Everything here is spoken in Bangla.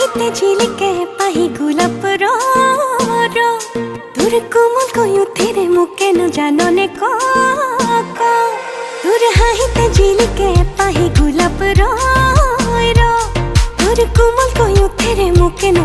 হাহিতে ঝিলিকে পাহি গোলাপ रो তোর কোমল কয়ু তেরে মুকে ন জাননে ক তোর হাহিতে ঝিলিকে পাহি গোলাপ रो তোর কোমল কয়ু তেরে মুকে ন